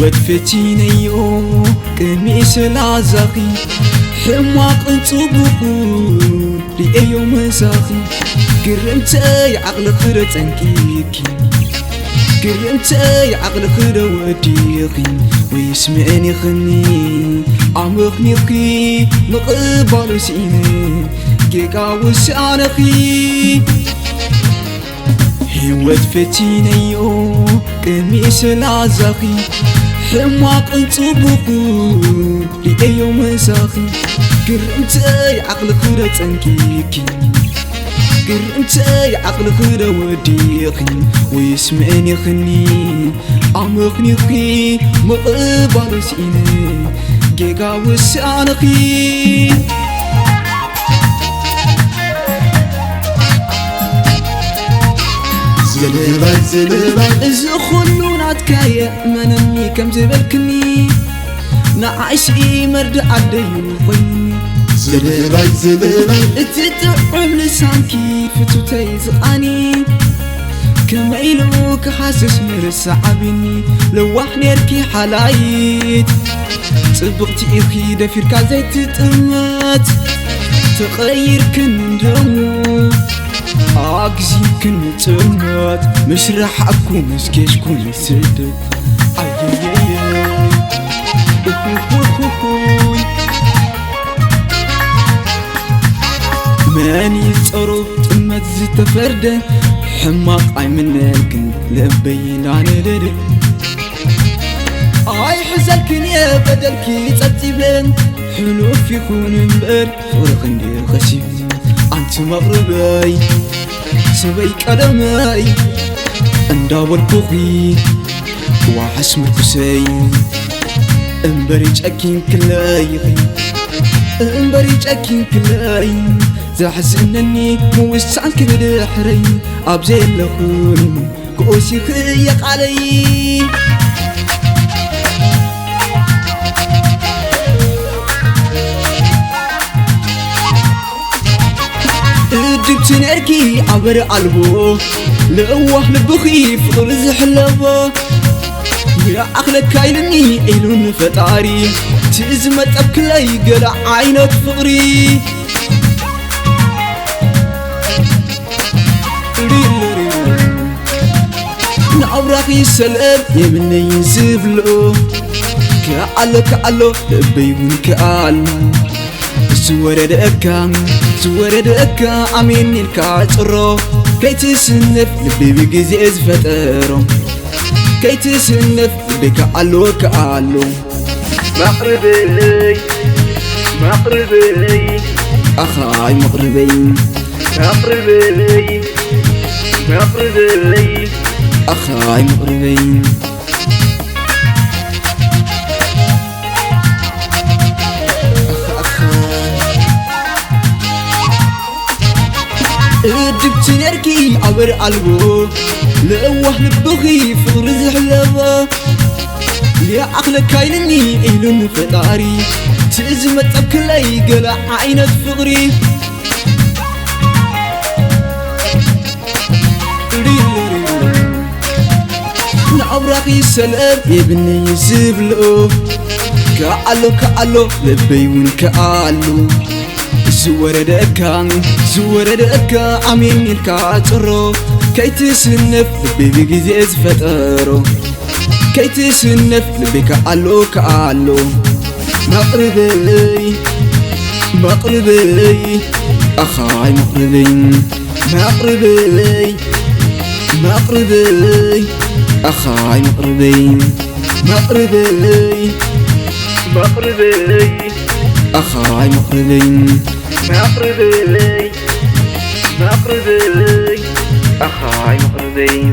هوت فتينيو قميص العزاقي حماق انصبقون لأيو مساخي قرمتي عقل خير تنكيكي قرمتي عقل خير وديقي ويسمعني خني عمقنيقي مقبال سيني جيقا وسانخي هوت فتينيو قميص العزاقي حماق انصبقون لأيو مساخي قرمتي عقل خير تنكيكي قرمتي عقل خير وديقي ويسمعني خني عمقنيقي مقبال سيني جيقا وسانخي زلباي زلباي إذا خلو ناتكايا منني كم زبلكني نعيشي مرد عديو خيني زلباي زلباي اتتعب لسانكي فتوتي زقاني كما إلوك حاسس مرسع بني لوحني اركي حلايت صبغتي إخي دفير كازيت تتمت تغير كن دمو أكزي كن تمت مش رح أكون مسكيش كل سدد ماني تصرف تمت زيت فردة حماق أي منك لبين عن لدي أي حزلكني يا بدلكي ترتيبين حلو في خون مبر فرق ندير خشيب أنت مغربي سبيك أدمي أنداول بوخي وحسم الكسين انبريج أكين كلايغي انبريج أكين كلاي زحزنني موسعن كبد حري أبزي لخون كوسي خيق علي جبت نركي عبر قلبه لقوه لبخي فضل زحلبه يا أخلك كايلني إلون فتاري تزمت أبكلي قلع عينك فقري نعبرخي سلام يمني يزبلو كعلو كعلو بيون كعلو زورد أكا عميني الكاترو كي تسنف لبي بيجي فترو كي تسنف لبي كعلو كعلو مغربي مغربي أخاي مغربي مغربي مغربي أخاي مغربي جبت نركي عبر قلبه لقوه لبخي فغر زحلبه يا أخلك كايلني إلون فتاري تزمت أبكلي قلع عينك فغري نعبرخي سلام يبني يزبلو كعلو لبيون كعلو زورد أكا عميني الكاترو كي تسنف لبي بيجي فترو كي تسنف لبي كعلو مغربي أخاي مغربي أخاي مغربي أخاي مغربي مغربي أخاي مغربي